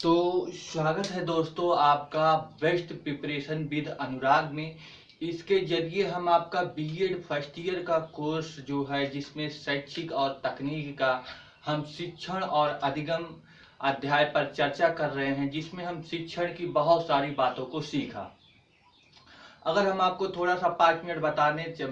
तो स्वागत है दोस्तों आपका बेस्ट प्रिपरेशन विद अनुराग में। इसके जरिए हम आपका बीएड फर्स्ट ईयर का कोर्स जो है जिसमें शैक्षिक और तकनीक का हम शिक्षण और अधिगम अध्याय पर चर्चा कर रहे हैं, जिसमें हम शिक्षण की बहुत सारी बातों को सीखा। अगर हम आपको थोड़ा सा 5 मिनट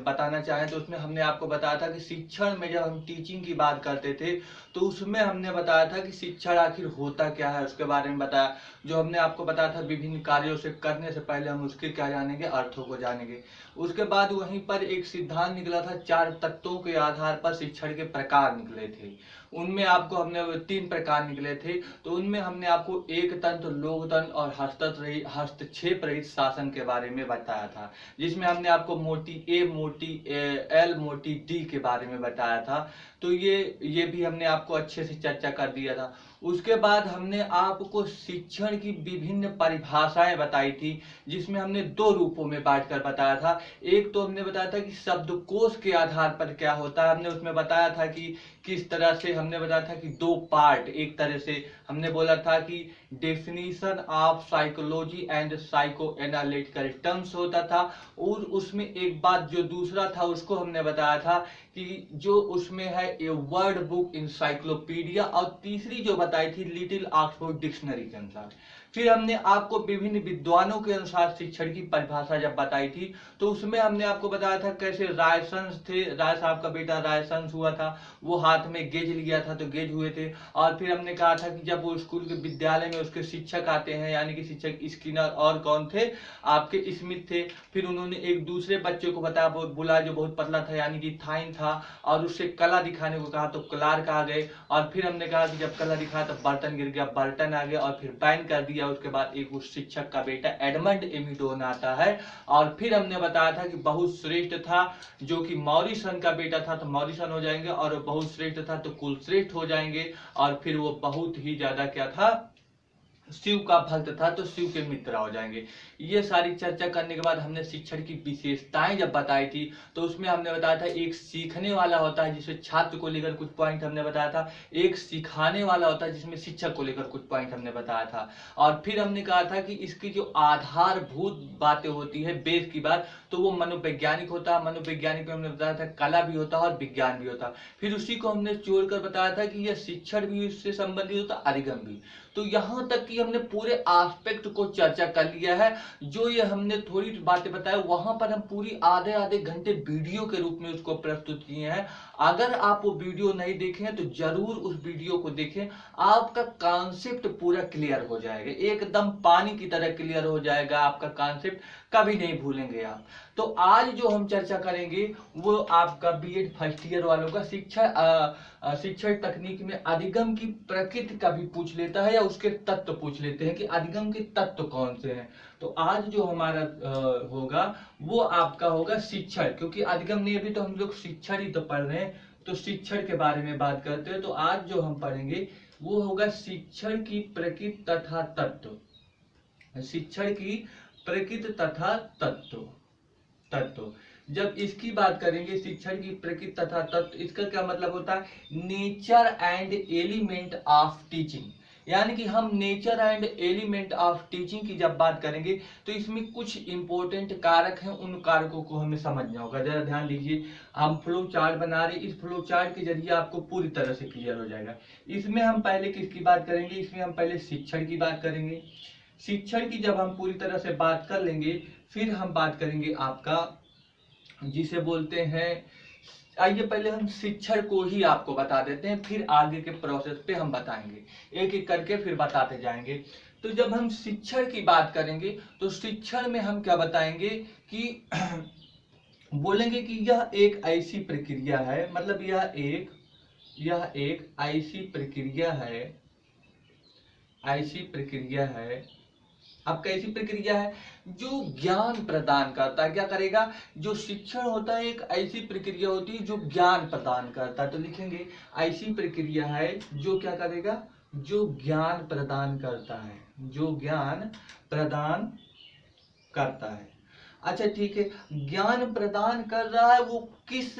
बताना चाहें तो उसमें हमने आपको बताया था कि शिक्षण में जब हम टीचिंग की बात करते थे तो उसमें हमने बताया था कि शिक्षण आखिर होता क्या है, उसके बारे में बताया। जो हमने आपको बताया था विभिन्न कार्यों से करने से पहले हम उसके क्या जानेंगे, अर्थों को जानेंगे। उसके बाद वहीं पर एक सिद्धांत निकला था, 4 तत्वों के आधार पर शिक्षण के प्रकार निकले थे। उनमें आपको हमने 3 प्रकार निकले थे। तो उनमें हमने आपको एक तंत्र, लोकतंत्र और हस्तक्षेप रहित शासन के बारे में बताया था, जिसमें हमने आपको मोटी ए, मोटी एल, मोटी डी के बारे में बताया था। तो ये भी हमने आपको अच्छे से चर्चा कर दिया था। उसके बाद हमने आपको शिक्षण की विभिन्न परिभाषाएं बताई थी, जिसमें हमने 2 रूपों में बांटकर बताया था। एक तो हमने बताया था कि शब्दकोश के आधार पर क्या होता है, हमने उसमें बताया था कि किस तरह से हमने बताया था कि 2 पार्ट। एक तरह से हमने बोला था कि definition of psychology and psycho analytical terms होता था, और उसमें एक बात जो दूसरा था उसको हमने बताया था कि जो उसमें है ए वर्ड बुक इंसाइक्लोपीडिया, और तीसरी जो बताई थी लिटिल ऑक्सफोर्ड डिक्शनरी के अनुसार। फिर हमने आपको विभिन्न विद्वानों के अनुसार शिक्षण की परिभाषा जब बताई थी तो उसमें हमने आपको बताया था कैसे रायसंस थे, राय साहब का बेटा रायसंस हुआ था, वो हाथ में गेज लिया था तो गेज हुए थे। और फिर हमने कहा था कि जब वो स्कूल के विद्यालय में उसके शिक्षक आते हैं, यानी कि शिक्षक स्किनर और कौन थे, आपके स्मिथ थे। फिर उन्होंने एक दूसरे बच्चे को बताया, बोला जो बहुत पतला था, यानी कि थाइन था, और उससे कला दिखाने को कहा तो क्लार्क आ गए। और फिर हमने कहा कि जब कला दिखाया तो बर्तन गिर गया, बर्तन आ गया, और फिर बैन कर दिया। उसके बाद एक उस शिक्षक का बेटा एडमंड एमिडोन आता है। और फिर हमने बताया था कि बहुत श्रेष्ठ था, जो कि मॉरिसन का बेटा था तो मॉरिसन हो जाएंगे, और बहुत श्रेष्ठ था तो कुलश्रेष्ठ हो जाएंगे। और फिर वो बहुत ही ज्यादा क्या था, शिव का भक्त था तो शिव के मित्र हो जाएंगे। ये सारी चर्चा करने के बाद हमने शिक्षण की विशेषताएं जब बताई थी तो उसमें हमने बताया था एक सीखने वाला होता है जिसमें छात्र को लेकर कुछ पॉइंट हमने बताया था, एक सिखाने वाला होता है जिसमें शिक्षक को लेकर कुछ पॉइंट हमने बताया था। और फिर हमने कहा था कि इसकी जो आधारभूत बातें होती है, बेस की बात, तो वो मनोवैज्ञानिक होता है। मनोवैज्ञानिक में हमने बताया था कला भी होता है और विज्ञान भी होता है। फिर उसी को हमने जोड़कर बताया था कि यह शिक्षण भी इससे संबंधित होता है, अधिगम भी। तो यहां तक कि हमने पूरे एस्पेक्ट को चर्चा कर लिया है। जो ये हमने थोड़ी बातें बताया वहां पर हम पूरी आधे आधे घंटे वीडियो के रूप में उसको प्रस्तुत किए हैं। अगर आप वो वीडियो नहीं देखें तो जरूर उस वीडियो को देखें, आपका कॉन्सेप्ट पूरा क्लियर हो जाएगा, एकदम पानी की तरह क्लियर हो जाएगा आपका कॉन्सेप्ट, कभी नहीं भूलेंगे आप। तो आज जो हम चर्चा करेंगे वो आपका बीएड फर्स्ट ईयर वालों का शिक्षण तकनीक में अधिगम की प्रकृति का भी पूछ लेता है, या उसके तत्व पूछ लेते हैं कि अधिगम के तत्व कौन से हैं। तो आज जो हमारा होगा वो आपका होगा शिक्षण, क्योंकि अधिगम नहीं, अभी तो हम लोग शिक्षण ही तो पढ़ रहे हैं, तो शिक्षण के बारे में बात करते हैं। तो आज जो हम पढ़ेंगे वो होगा शिक्षण की प्रकृति तथा तत्व। शिक्षण की प्रकृति तथा तत्व तत्व जब इसकी बात करेंगे, शिक्षण की प्रकृति तथा तत्व, इसका क्या मतलब होता है, nature and element of teaching. यानी कि हम nature and element of teaching की जब बात करेंगे तो इसमें कुछ इंपॉर्टेंट कारक हैं, उन कारकों को हमें समझना होगा। जरा ध्यान दीजिए, हम फ्लो चार्ट बना रहे, इस फ्लो चार्ट के जरिए आपको पूरी तरह से क्लियर हो जाएगा। इसमें हम पहले किसकी बात करेंगे, इसमें हम पहले शिक्षण की बात करेंगे। शिक्षण की जब हम पूरी तरह से बात कर लेंगे फिर हम बात करेंगे आपका जिसे बोलते हैं, आइए पहले हम शिक्षण को ही आपको बता देते हैं, फिर आगे के प्रोसेस पे हम बताएंगे, एक एक करके फिर बताते जाएंगे। तो जब हम शिक्षण की बात करेंगे तो शिक्षण में हम क्या बताएंगे कि बोलेंगे कि यह एक ऐसी प्रक्रिया है, मतलब यह एक ऐसी प्रक्रिया है। अब कैसी प्रक्रिया है, जो ज्ञान प्रदान करता है, क्या करेगा, जो शिक्षण होता है एक ऐसी प्रक्रिया होती है जो ज्ञान प्रदान करता है। तो लिखेंगे ऐसी प्रक्रिया है जो क्या करेगा, जो ज्ञान प्रदान करता है, जो ज्ञान प्रदान करता है। अच्छा ठीक है, ज्ञान प्रदान कर रहा है, वो किस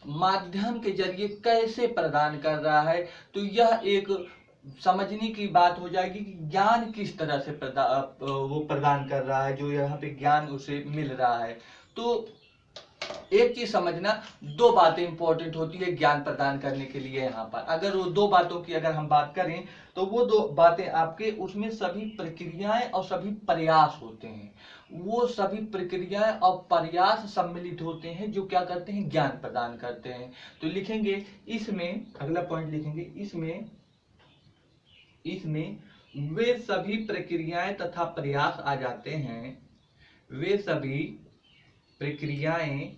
माध्यम के जरिए कैसे प्रदान कर रहा है, तो यह एक समझने की बात हो जाएगी कि ज्ञान किस तरह से वो प्रदान कर रहा है, जो यहाँ पे ज्ञान उसे मिल रहा है। तो एक चीज समझना, दो बातें इंपॉर्टेंट होती है ज्ञान प्रदान करने के लिए। यहाँ पर अगर वो दो बातों की अगर हम बात करें तो वो दो बातें आपके उसमें सभी प्रक्रियाएं और सभी प्रयास होते हैं। वो सभी प्रक्रियाएं और प्रयास सम्मिलित होते हैं जो क्या करते हैं, ज्ञान प्रदान करते हैं। तो लिखेंगे इसमें, अगला पॉइंट लिखेंगे इसमें वे सभी प्रक्रियाएं तथा प्रयास आ जाते हैं, वे सभी प्रक्रियाएं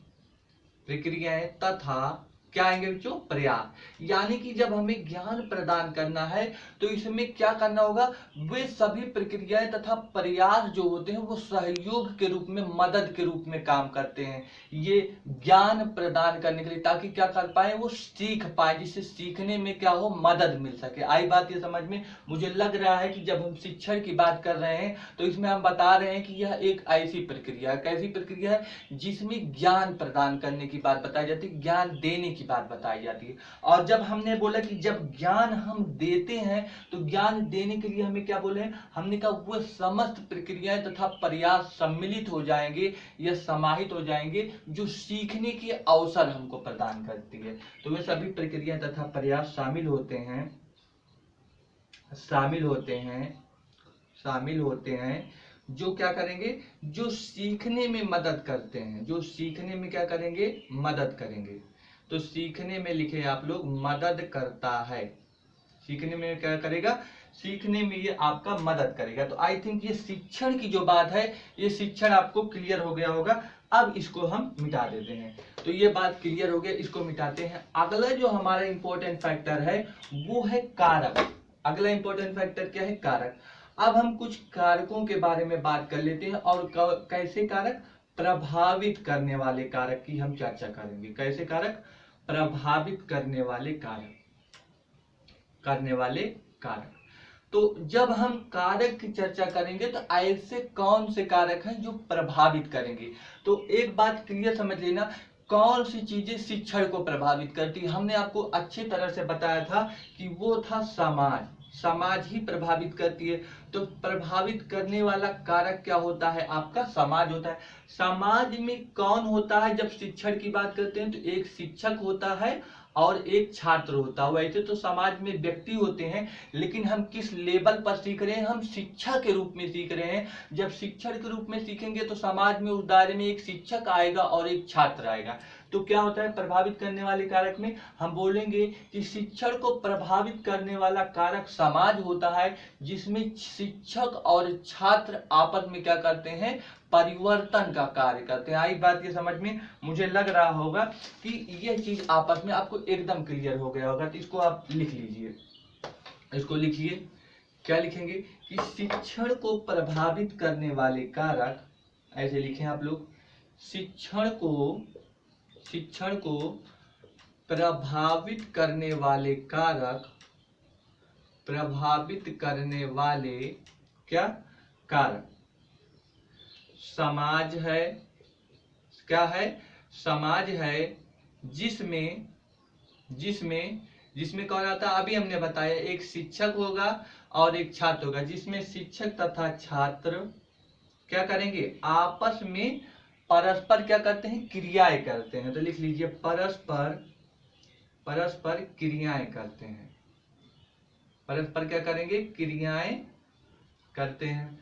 तथा क्या आएंगे बच्चों, प्रयास। यानी कि जब हमें ज्ञान प्रदान करना है तो इसमें क्या करना होगा, वे सभी प्रक्रियाएं तथा प्रयास जो होते हैं वो सहयोग के रूप में, मदद के रूप में काम करते हैं ये ज्ञान प्रदान करने के लिए, ताकि क्या कर पाए, वो सीख पाए, जिससे सीखने में क्या हो, मदद मिल सके। आई बात ये समझ में? मुझे लग रहा है कि जब हम शिक्षण की बात कर रहे हैं तो इसमें हम बता रहे हैं कि यह एक ऐसी प्रक्रिया है, कैसी प्रक्रिया है, जिसमें ज्ञान प्रदान करने की बात बताई जाती है, ज्ञान देने की बात बताई जाती है। और जब हमने बोला कि जब ज्ञान हम देते हैं तो ज्ञान देने के लिए हमें क्या बोले, हमने कहा वो समस्त प्रक्रियाएं तथा प्रयास सम्मिलित हो जाएंगे या समाहित हो जाएंगे जो सीखने के अवसर हमको प्रदान करती है। तो वे सभी प्रक्रियाएं तथा प्रयास शामिल होते हैं जो क्या करेंगे, जो सीखने में मदद करते हैं, जो सीखने में क्या करेंगे, मदद करेंगे। तो सीखने में लिखे आप लोग, मदद करता है। सीखने में क्या करेगा, सीखने में ये आपका मदद करेगा। तो आई थिंक ये शिक्षण की जो बात है, ये शिक्षण आपको क्लियर हो गया होगा। अब इसको हम मिटा देते हैं। तो ये बात क्लियर हो गया, इसको मिटाते हैं। अगला जो हमारा इंपॉर्टेंट फैक्टर है वो है कारक। अगला इंपॉर्टेंट फैक्टर क्या है, कारक। अब हम कुछ कारकों के बारे में बात कर लेते हैं और कैसे कारक, प्रभावित करने वाले कारक की हम चर्चा करेंगे। कैसे कारक, प्रभावित करने वाले कारक। तो जब हम कारक की चर्चा करेंगे तो ऐसे कौन से कारक हैं जो प्रभावित करेंगे। तो एक बात क्लियर समझ लेना, कौन सी चीजें शिक्षण को प्रभावित करती है। हमने आपको अच्छी तरह से बताया था कि वो था समाज ही प्रभावित करती है। तो प्रभावित करने वाला कारक क्या होता है, आपका समाज होता है। समाज में कौन होता है, जब शिक्षण की बात करते हैं तो एक शिक्षक होता है और एक छात्र होता है। वैसे तो समाज में व्यक्ति होते हैं, लेकिन हम किस लेवल पर सीख रहे हैं, हम शिक्षा के रूप में सीख रहे हैं। जब शिक्षण के रूप में सीखेंगे तो समाज में उस दायरे में एक शिक्षक आएगा और एक छात्र आएगा। तो क्या होता है प्रभावित करने वाले कारक में, हम बोलेंगे कि शिक्षण को प्रभावित करने वाला कारक समाज होता है, जिसमें शिक्षक और छात्र आपस में क्या करते हैं, परिवर्तन का कार्य करते हैं। आई बात ये समझ में? मुझे लग रहा होगा कि यह चीज आपस में आपको एकदम क्लियर हो गया होगा। तो इसको आप लिख लीजिए, इसको लिखिए। क्या लिखेंगे कि शिक्षण को प्रभावित करने वाले कारक, ऐसे लिखें आप लोग, शिक्षण को प्रभावित करने वाले कारक, प्रभावित करने वाले क्या कारक, समाज है। क्या है, समाज है, जिसमें कौन आता है, अभी हमने बताया एक शिक्षक होगा और एक छात्र होगा, जिसमें शिक्षक तथा छात्र क्या करेंगे, आपस में परस्पर क्या करते हैं, क्रियाएं करते हैं। तो लिख लीजिए, परस्पर क्रियाएं करते हैं। परस्पर क्या करेंगे, क्रियाएं करते हैं।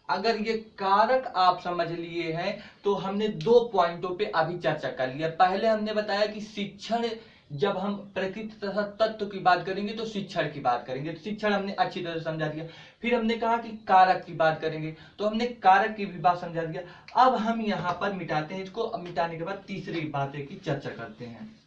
अगर ये कारक आप समझ लिए हैं तो हमने दो पॉइंटों पे अभी चर्चा कर लिया। पहले हमने बताया कि शिक्षण, जब हम प्रकृति तथा तत्व की बात करेंगे तो शिक्षण की बात करेंगे, तो शिक्षण हमने अच्छी तरह समझा दिया। फिर हमने कहा कि कारक की बात करेंगे तो हमने कारक की भी बात समझा दिया। अब हम यहाँ पर मिटाते हैं इसको। अब मिटाने के बाद तीसरी बातें की चर्चा करते हैं।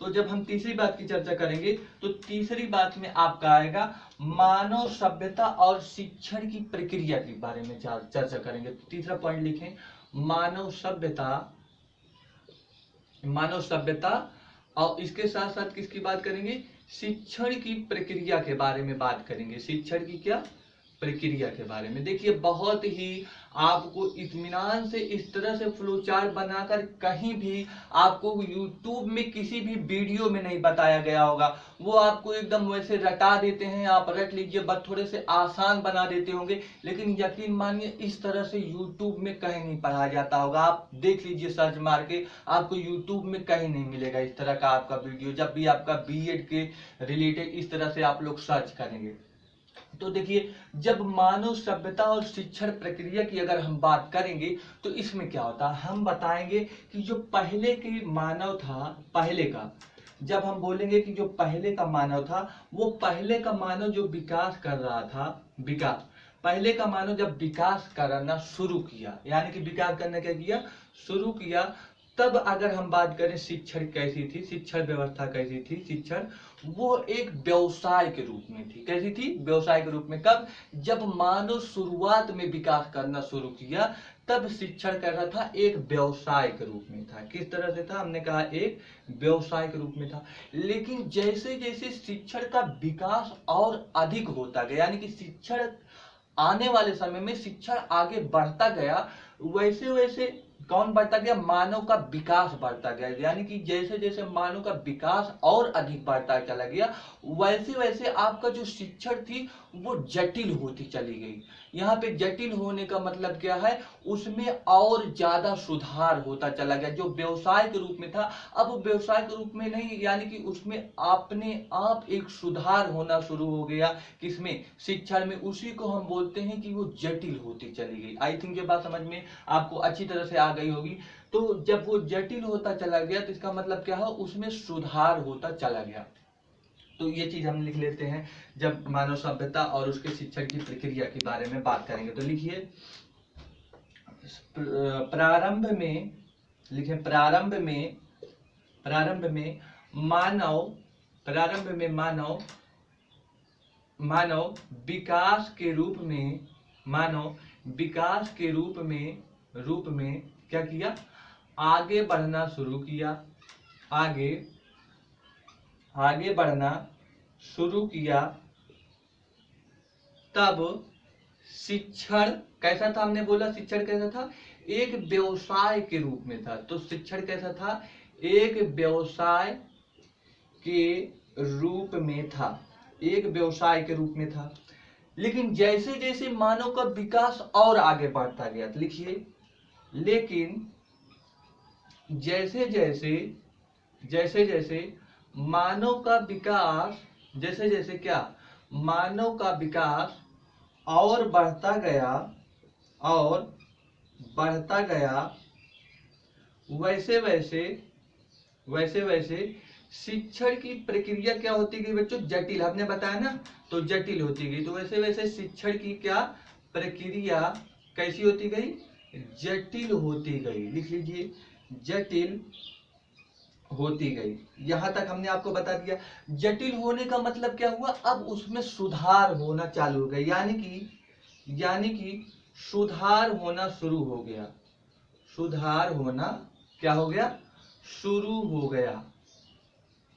तो जब हम तीसरी बात की चर्चा करेंगे तो तीसरी बात में आपका आएगा मानव सभ्यता और शिक्षण की प्रक्रिया के बारे में चर्चा करेंगे। तो तीसरा पॉइंट लिखें, मानव सभ्यता और इसके साथ साथ किसकी बात करेंगे, शिक्षण की प्रक्रिया के बारे में बात करेंगे। शिक्षण की क्या प्रक्रिया के बारे में। देखिए बहुत ही आपको इत्मीनान से इस तरह से फ्लो चार्ट बनाकर कहीं भी आपको यूट्यूब में किसी भी वीडियो में नहीं बताया गया होगा। वो आपको एकदम वैसे रटा देते हैं, आप रट लीजिए, बस थोड़े से आसान बना देते होंगे, लेकिन यकीन मानिए इस तरह से यूट्यूब में कहीं नहीं पढ़ाया जाता होगा। आप देख लीजिए सर्च मार के, आपको यूट्यूब में कहीं नहीं मिलेगा इस तरह का आपका वीडियो, जब भी आपका बीएड के रिलेटेड इस तरह से आप लोग सर्च करेंगे। तो देखिए जब मानव सभ्यता और शिक्षण प्रक्रिया की अगर हम बात करेंगे तो इसमें क्या होता है, हम बताएंगे कि जो पहले की मानव था, पहले का, जब हम बोलेंगे कि जो पहले का मानव था, वो पहले का मानव जो विकास कर रहा था, विकास, पहले का मानव जब विकास करना शुरू किया, यानी कि विकास करने क्या किया, शुरू किया, तब अगर हम बात करें शिक्षण कैसी थी, शिक्षण व्यवस्था कैसी थी, शिक्षण वो एक व्यवसाय के रूप में थी। कैसी थी, व्यवसाय के रूप में। कब, जब मानव शुरुआत में विकास करना शुरू किया तब शिक्षण कर रहा था एक व्यवसाय के रूप में था। किस तरह से था, हमने कहा एक व्यवसाय के रूप में था। लेकिन जैसे जैसे शिक्षण का विकास और अधिक होता गया, यानी कि शिक्षण आने वाले समय में शिक्षण आगे बढ़ता गया, वैसे वैसे कौन बढ़ता गया, मानव का विकास बढ़ता गया। यानी कि जैसे जैसे मानव का विकास और अधिक बढ़ता चला गया, वैसे वैसे आपका जो शिक्षण थी वो जटिल होती चली गई। यहाँ पे जटिल होने का मतलब क्या है, उसमें और ज्यादा सुधार होता चला गया। जो व्यवसाय के रूप में था अब वो व्यवसाय के रूप में नहीं, यानी कि उसमें अपने आप एक सुधार होना शुरू हो गया। किसमें, शिक्षण में। उसी को हम बोलते हैं कि वो जटिल होती चली गई। आई थिंक ये बात समझ में आपको अच्छी तरह से आ गई होगी। तो जब वो जटिल होता चला गया तो इसका मतलब क्या है, उसमें सुधार होता चला गया। तो ये चीज हम लिख लेते हैं जब मानव सभ्यता और उसके शिक्षण की प्रक्रिया के बारे में बात करेंगे। तो लिखिए प्रारंभ में, लिखिए प्रारंभ में, प्रारंभ में मानव, प्रारंभ में मानव, मानव विकास के रूप में, मानव विकास के रूप में क्या किया, आगे बढ़ना शुरू किया, आगे बढ़ना शुरू किया। तब शिक्षण कैसा था, हमने बोला शिक्षण कैसा था, एक व्यवसाय के रूप में था। तो शिक्षण कैसा था, एक व्यवसाय के रूप में था, एक व्यवसाय के रूप में था। लेकिन जैसे जैसे मानव का विकास और आगे बढ़ता गया, तो लिखिए लेकिन जैसे जैसे मानव का विकास, जैसे जैसे क्या, मानव का विकास और बढ़ता गया, और बढ़ता गया, वैसे वैसे शिक्षण की प्रक्रिया क्या होती गई बच्चों, जटिल। हमने बताया ना, तो जटिल होती गई। तो वैसे वैसे शिक्षण की क्या प्रक्रिया कैसी होती गई, जटिल होती गई। लिख लीजिए जटिल होती गई। यहां तक हमने आपको बता दिया। जटिल होने का मतलब क्या हुआ, अब उसमें सुधार होना चालू हो गया, यानी कि सुधार होना शुरू हो गया, सुधार होना क्या हो गया, शुरू हो गया,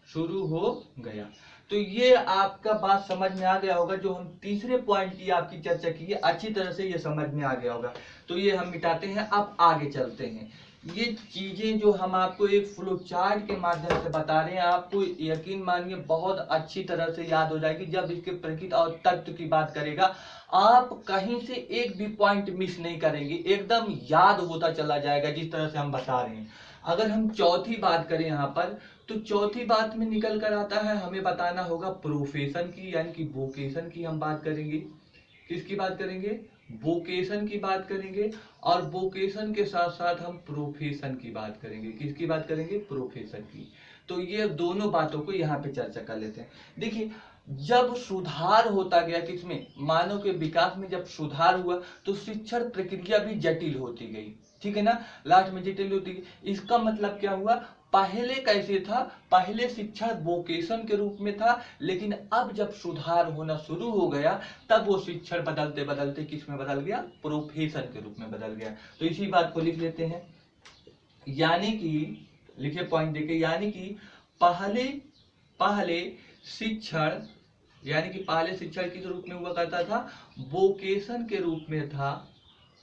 शुरू हो गया। तो ये आपका बात समझ में आ गया होगा। जो हम तीसरे पॉइंट की आपकी चर्चा की है, अच्छी तरह से ये समझ में आ गया होगा। तो ये हम मिटाते हैं, अब आगे चलते हैं। ये चीजें जो हम आपको एक फ्लो चार्ट के माध्यम से बता रहे हैं, आपको यकीन मानिए बहुत अच्छी तरह से याद हो जाएगी। जब इसके प्रकृति और तत्व की बात करेगा, आप कहीं से एक भी पॉइंट मिस नहीं करेंगे, एकदम याद होता चला जाएगा जिस तरह से हम बता रहे हैं। अगर हम चौथी बात करें यहाँ पर, तो चौथी बात में निकल कर आता है, हमें बताना होगा प्रोफेशन की, यानी कि वोकेशन की हम बात करेंगे। किसकी बात करेंगे, वोकेशन की बात करेंगे। और वोकेशन के साथ साथ हम प्रोफेशन की बात करेंगे। किसकी बात करेंगे, प्रोफेशन की। तो ये दोनों बातों को यहाँ पे चर्चा कर लेते हैं। देखिए जब सुधार होता गया, किसमें, मानव के विकास में जब सुधार हुआ, तो शिक्षण प्रक्रिया भी जटिल होती गई। ठीक है ना, लास्ट में जटिल होती गई। इसका मतलब क्या हुआ, पहले कैसे था, पहले शिक्षण वोकेशन के रूप में था, लेकिन अब जब सुधार होना शुरू हो गया, तब वो शिक्षण बदलते बदलते किस में बदल गया, प्रोफेशन के रूप में बदल गया। तो इसी बात को लिख लेते हैं, यानी कि लिखिए पॉइंट देखिए, यानी कि पहले शिक्षण यानी कि पहले शिक्षण किस रूप में हुआ करता था, वोकेशन के रूप में था।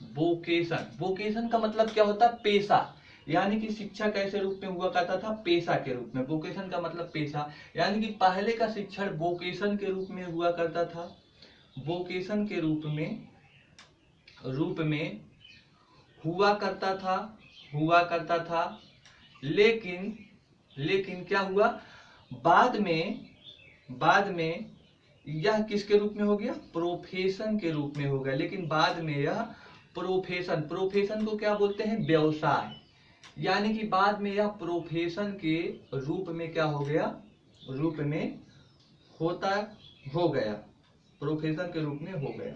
वोकेशन, वोकेशन का मतलब क्या होता है, पेशा। यानी कि शिक्षा कैसे रूप में हुआ करता था, पेशा के रूप में। वोकेशन का मतलब पेशा, यानी कि पहले का शिक्षण वोकेशन के रूप में हुआ करता था। वोकेशन के रूप में हुआ करता था। लेकिन क्या हुआ, बाद में यह किसके रूप में हो गया, प्रोफेशन के रूप में हो गया। लेकिन बाद में यह प्रोफेशन को क्या बोलते हैं, व्यवसाय। यानी कि बाद में यह प्रोफेशन के रूप में क्या हो गया, रूप में हो गया, प्रोफेशन के रूप में हो गया।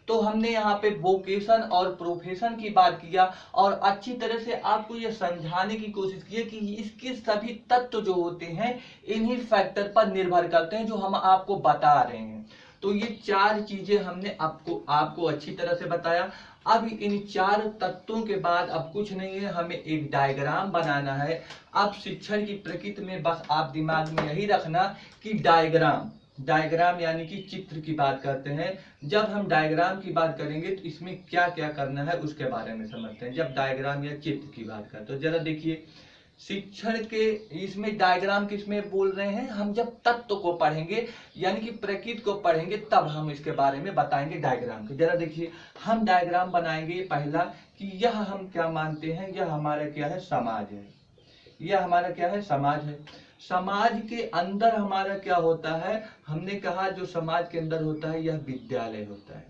तो हमने यहाँ पे वोकेशन और प्रोफेशन की बात किया और अच्छी तरह से आपको ये समझाने की कोशिश की है कि इसके सभी तत्व जो होते हैं इन्हीं फैक्टर पर निर्भर करते हैं जो हम आपको बता रहे हैं। तो ये 4 चीजें हमने आपको अच्छी तरह से बताया। अब इन 4 तत्वों के बाद अब कुछ नहीं है, हमें एक डायग्राम बनाना है। अब शिक्षण की प्रकृति में बस आप दिमाग में यही रखना कि डायग्राम यानी कि चित्र की बात करते हैं। जब हम डायग्राम की बात करेंगे तो इसमें क्या क्या करना है उसके बारे में समझते हैं। जब डायग्राम या चित्र की बात करते हैं, जरा देखिए शिक्षण के इसमें डायग्राम किसमें बोल रहे हैं, हम जब तत्व को पढ़ेंगे यानी कि प्रकृति को पढ़ेंगे तब हम इसके बारे में बताएंगे डायग्राम के। जरा देखिए हम डायग्राम बनाएंगे पहला कि यह हम क्या मानते हैं, यह हमारा क्या है, समाज है। यह हमारा क्या है, समाज है। समाज के अंदर हमारा क्या होता है, हमने कहा जो समाज के अंदर होता है यह विद्यालय होता है।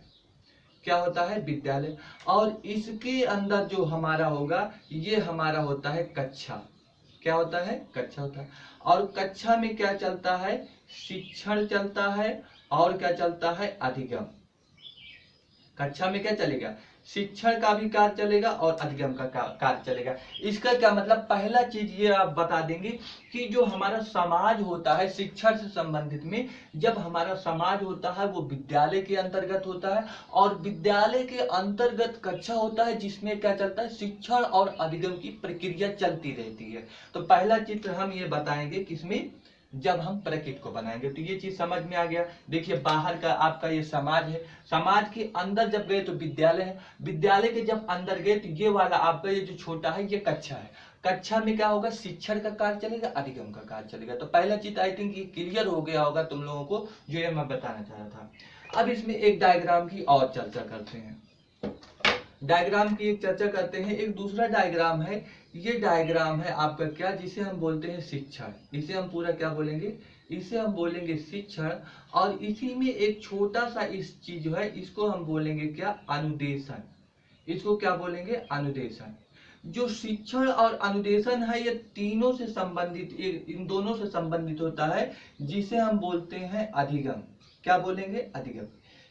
क्या होता है, विद्यालय। और इसके अंदर जो हमारा होगा ये हमारा होता है कक्षा। क्या होता है, कक्षा होता है। और कक्षा में क्या चलता है, शिक्षण चलता है और क्या चलता है, अधिगम। कक्षा में क्या चलेगा, शिक्षण का भी कार्य चलेगा और अधिगम का कार्य चलेगा। इसका क्या मतलब, पहला चीज ये आप बता देंगे कि जो हमारा समाज होता है शिक्षण से संबंधित में, जब हमारा समाज होता है वो विद्यालय के अंतर्गत होता है और विद्यालय के अंतर्गत कक्षा होता है जिसमें क्या चलता है, शिक्षण और अधिगम की प्रक्रिया चलती रहती है। तो पहला चित्र हम ये बताएंगे किसमें, जब हम प्रकृति को बनाएंगे। तो ये चीज समझ में आ गया। देखिए बाहर का आपका ये समाज है, समाज के अंदर जब गए तो विद्यालय है, विद्यालय के जब अंदर गए तो ये वाला आपका ये जो छोटा है ये कक्षा है। कक्षा में क्या होगा, शिक्षण का कार्य चलेगा, अधिगम का कार्य चलेगा। तो पहला चीज आई थिंक ये क्लियर हो गया होगा तुम लोगों को, जो ये मैं बताना चाह रहा था। अब इसमें एक डायग्राम की और चर्चा करते हैं। डायग्राम की एक चर्चा करते हैं। एक दूसरा डायग्राम है, ये डायग्राम है आपका क्या, जिसे हम बोलते हैं शिक्षण। इसे हम पूरा क्या बोलेंगे, इसे हम बोलेंगे शिक्षण। और इसी में एक छोटा सा इस चीज जो है इसको हम बोलेंगे क्या, अनुदेशन। इसको क्या बोलेंगे, अनुदेशन। जो शिक्षण और अनुदेशन है ये तीनों से संबंधित, इन दोनों से संबंधित होता है, जिसे हम बोलते हैं अधिगम। क्या बोलेंगे, अधिगम।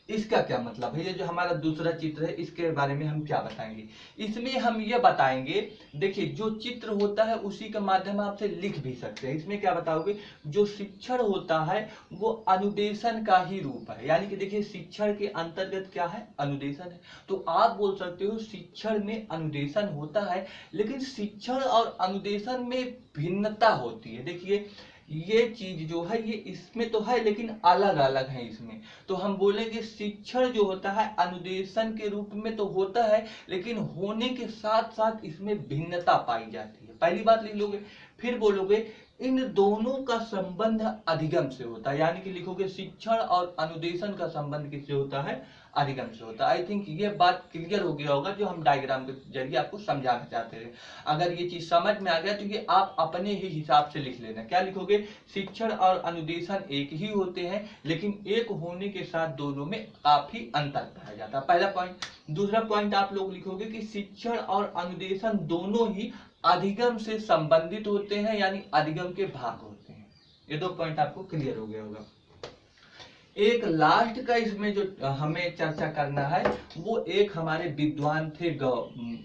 इसका क्या मतलब है, ये जो हमारा दूसरा चित्र है इसके बारे में हम क्या बताएंगे। इसमें हम ये बताएंगे, देखिए जो चित्र होता है उसी के माध्यम आपसे लिख भी सकते हैं। इसमें क्या बताओगे, जो शिक्षण होता है वो अनुदेशन का ही रूप है। यानी कि देखिए शिक्षण के अंतर्गत क्या है, अनुदेशन है। तो आप बोल सकते हो शिक्षण में अनुदेशन होता है, लेकिन शिक्षण और अनुदेशन में भिन्नता होती है। देखिए ये चीज जो है ये इसमें तो है लेकिन अलग अलग है इसमें। तो हम बोलेंगे शिक्षण जो होता है अनुदेशन के रूप में तो होता है, लेकिन होने के साथ साथ इसमें भिन्नता पाई जाती है। पहली बात लिख लोगे, फिर बोलोगे इन दोनों का संबंध अधिगम से होता है। यानी कि लिखोगे शिक्षण और अनुदेशन का संबंध किससे होता है, अधिगम से होता है। आई थिंक ये बात क्लियर हो गया होगा जो हम डायग्राम के जरिए आपको समझाना चाहते थे। अगर ये चीज समझ में आ गया तो ये आप अपने ही हिसाब से लिख लेना। क्या लिखोगे, शिक्षण और अनुदेशन एक ही होते हैं, लेकिन एक होने के साथ दोनों में काफी अंतर पाया जाता है। पहला पॉइंट। दूसरा पॉइंट आप लोग लिखोगे कि शिक्षण और अनुदेशन दोनों ही अधिगम से संबंधित होते हैं, यानी अधिगम के भाग होते हैं। ये 2 पॉइंट आपको क्लियर हो गया होगा। एक लास्ट का इसमें जो हमें चर्चा करना है वो एक हमारे विद्वान थे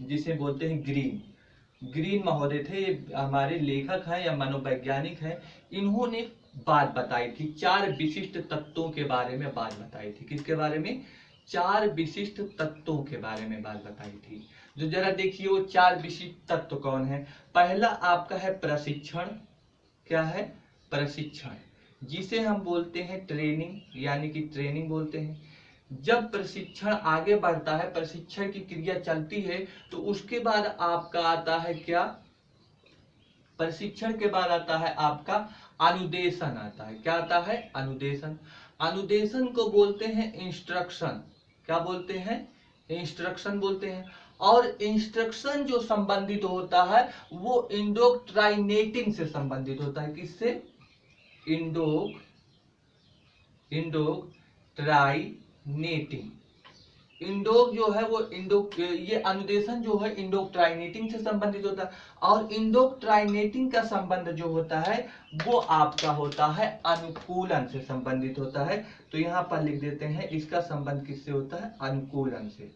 जिसे बोलते हैं ग्रीन महोदय थे। ये हमारे लेखक हैं या मनोवैज्ञानिक हैं। इन्होंने बात बताई थी 4 विशिष्ट तत्वों के बारे में बात बताई थी। किसके बारे में, 4 विशिष्ट तत्वों के बारे में बात बताई थी। जो जरा देखिए वो 4 विशिष्ट तत्व कौन है। पहला आपका है प्रशिक्षण। क्या है, प्रशिक्षण। जिसे हम बोलते हैं ट्रेनिंग, यानी कि ट्रेनिंग बोलते हैं। जब प्रशिक्षण आगे बढ़ता है, प्रशिक्षण की क्रिया चलती है, तो उसके बाद आपका आता है क्या, प्रशिक्षण के बाद आता है आपका अनुदेशन आता है। क्या आता है, अनुदेशन। अनुदेशन को बोलते हैं इंस्ट्रक्शन। क्या बोलते हैं, इंस्ट्रक्शन बोलते हैं। और इंस्ट्रक्शन जो संबंधित होता है वो इंडोक्ट्राइनेटिंग से संबंधित होता है। किससे, इंडोक्ट्राइनेटिंग। इंडोक जो है वो ये अनुदेशन जो है इंडोक्ट्राइनेटिंग से संबंधित होता है। और इंडोक्ट्राइनेटिंग का संबंध जो होता है वो आपका होता है अनुकूलन से संबंधित होता है। तो यहाँ पर लिख देते हैं, इसका संबंध किससे होता है, अनुकूलन से।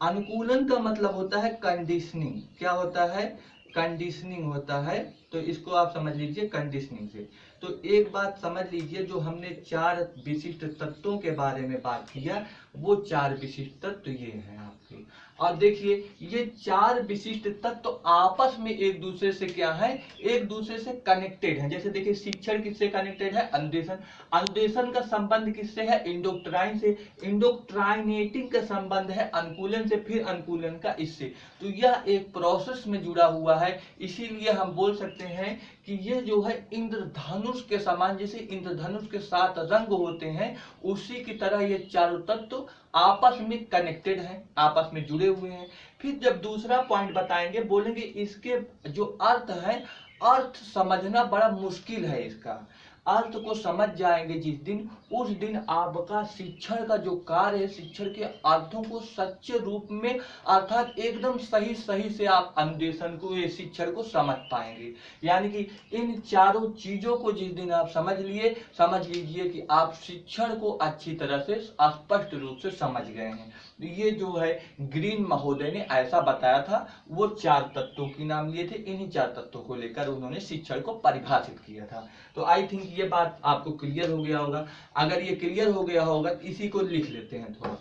अनुकूलन का मतलब होता है कंडीशनिंग। क्या होता है, कंडीशनिंग होता है। तो इसको आप समझ लीजिए कंडीशनिंग से। तो एक बात समझ लीजिए, जो हमने 4 विशिष्ट तत्वों के बारे में बात किया, वो 4 विशिष्ट तत्व ये हैं आपके। और देखिए ये 4 विशिष्ट तत्व आपस में एक दूसरे से क्या है, एक दूसरे से कनेक्टेड है। जैसे देखिए शिक्षण किससे कनेक्टेड है, अनुदेशन। अनुदेशन का संबंध किससे है, इंडोक्ट्राइन से। इंडोक्ट्राइनेटिंग का संबंध है अनुकूलन से, फिर अनुकूलन का इससे। तो यह एक प्रोसेस में जुड़ा हुआ है। इसीलिए हम बोल सकते हैं कि ये जो है इंद्रधनुष के समान, जैसे इंद्रधनुष के 7 रंग होते हैं, उसी की तरह ये चारों तत्व आपस में कनेक्टेड हैं, आपस में जुड़े हुए हैं। फिर जब दूसरा पॉइंट बताएंगे, बोलेंगे इसके जो अर्थ है, अर्थ समझना बड़ा मुश्किल है। इसका अर्थ को समझ जाएंगे जिस दिन, उस दिन आपका शिक्षण का जो कार्य है, शिक्षण के अर्थों को सच्चे रूप में, अर्थात एकदम सही सही से आप अनुदेशन को, ये शिक्षण को समझ पाएंगे। यानी कि इन चारों चीजों को जिस दिन आप समझ लिए, समझ लीजिए कि आप शिक्षण को अच्छी तरह से स्पष्ट रूप से समझ गए हैं। ये जो है ग्रीन महोदय ने ऐसा बताया था, वो 4 तत्वों की नाम लिए थे, इन्हीं 4 तत्वों को लेकर उन्होंने शिक्षण को परिभाषित किया था। तो आई थिंक ये बात आपको क्लियर हो गया होगा। अगर ये क्लियर हो गया होगा, इसी को लिख लेते हैं थोड़ा।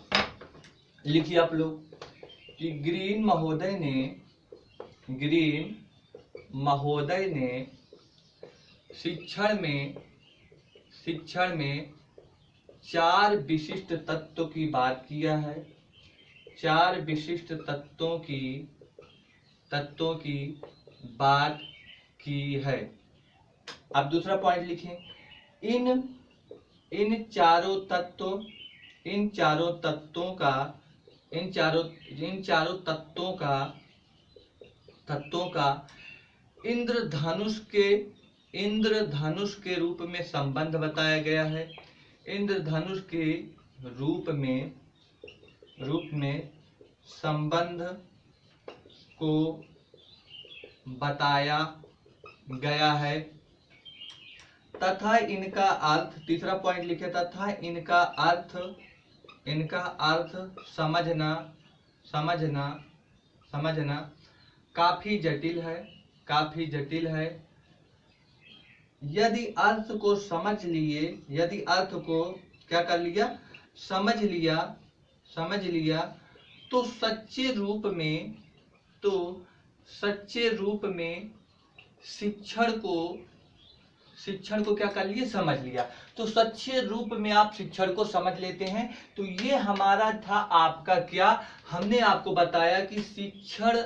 लिखिए आप लोग कि ग्रीन महोदय ने शिक्षण में 4 विशिष्ट तत्वों की बात किया है। 4 विशिष्ट तत्वों की बात की है। अब दूसरा पॉइंट लिखें, इन चारों तत्वों का इंद्रधनुष के रूप में संबंध बताया गया है। इंद्रधनुष के रूप में संबंध को बताया गया है तथा इनका अर्थ, तीसरा पॉइंट लिखे, तथा इनका अर्थ समझना काफी जटिल है। यदि अर्थ को समझ लिए, यदि अर्थ को क्या कर लिया, समझ लिया, तो सच्चे रूप में शिक्षण को क्या कर लिए, समझ लिया। तो सच्चे रूप में आप शिक्षण को समझ लेते हैं। तो ये हमारा था आपका क्या, हमने आपको बताया कि शिक्षण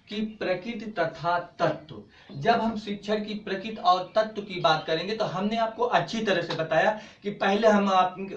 की प्रकृति तथा तत्व। जब हम शिक्षण की प्रकृति और तत्व की बात करेंगे, तो हमने आपको अच्छी तरह से बताया कि पहले हम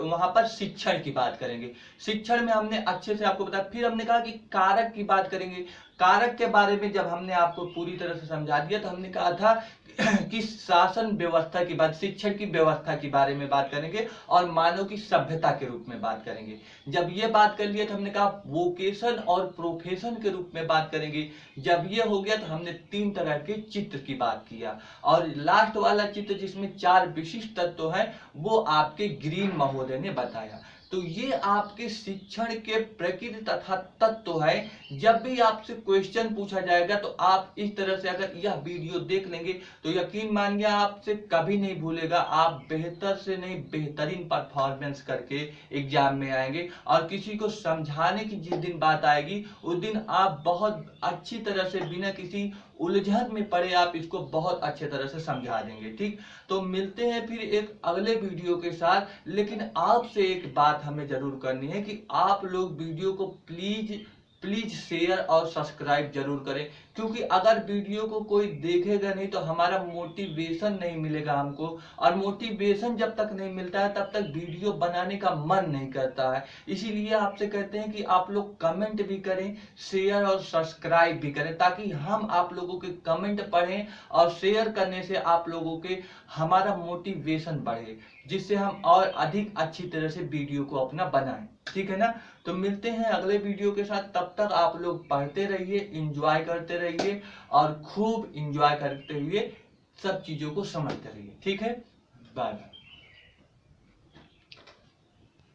वहां पर शिक्षण की बात करेंगे। शिक्षण में हमने अच्छे से आपको बताया। फिर हमने कहा कि कारक की बात करेंगे। कारक के बारे में जब हमने आपको पूरी तरह से समझा दिया, तो हमने कहा था कि शासन व्यवस्था की बात, शिक्षण की व्यवस्था के बारे में बात करेंगे और मानव की सभ्यता के रूप में बात करेंगे। जब ये बात कर लिया, तो हमने कहा वोकेशन और प्रोफेशन के रूप में बात करेंगे। जब ये हो गया, तो हमने 3 तरह के चित्र की बात किया। और लास्ट वाला चित्र जिसमें 4 विशिष्ट तत्व हैं, वो आपके ग्रीन महोदय ने बताया। तो ये आपके शिक्षण के प्रकृति तथा तत्व है। जब भी आपसे क्वेश्चन पूछा जाएगा, तो आप इस तरह से अगर यह वीडियो देख लेंगे, तो यकीन मानिए आपसे कभी नहीं भूलेगा। आप बेहतर से नहीं बेहतरीन परफॉर्मेंस करके एग्जाम में आएंगे। और किसी को समझाने की जिस दिन बात आएगी, उस दिन आप बहुत अच्छी तरह से बिना किसी उलझन में पड़े आप इसको बहुत अच्छे तरह से समझा देंगे। ठीक, तो मिलते हैं फिर एक अगले वीडियो के साथ। लेकिन आपसे एक बात हमें जरूर करनी है कि आप लोग वीडियो को प्लीज प्लीज शेयर और सब्सक्राइब जरूर करें, क्योंकि अगर वीडियो को कोई देखेगा नहीं तो हमारा मोटिवेशन नहीं मिलेगा हमको, और मोटिवेशन जब तक नहीं मिलता है तब तक वीडियो बनाने का मन नहीं करता है। इसीलिए आपसे कहते हैं कि आप लोग कमेंट भी करें, शेयर और सब्सक्राइब भी करें, ताकि हम आप लोगों के कमेंट पढ़ें और शेयर करने से आप लोगों के हमारा मोटिवेशन बढ़े, जिससे हम और अधिक अच्छी तरह से वीडियो को अपना बनाएं। ठीक है ना, तो मिलते हैं अगले वीडियो के साथ। तब तक आप लोग पढ़ते रहिए, इंजॉय करते रहिए और खूब इंजॉय करते हुए सब चीजों को समझते रहिए। ठीक है, बाय बाय।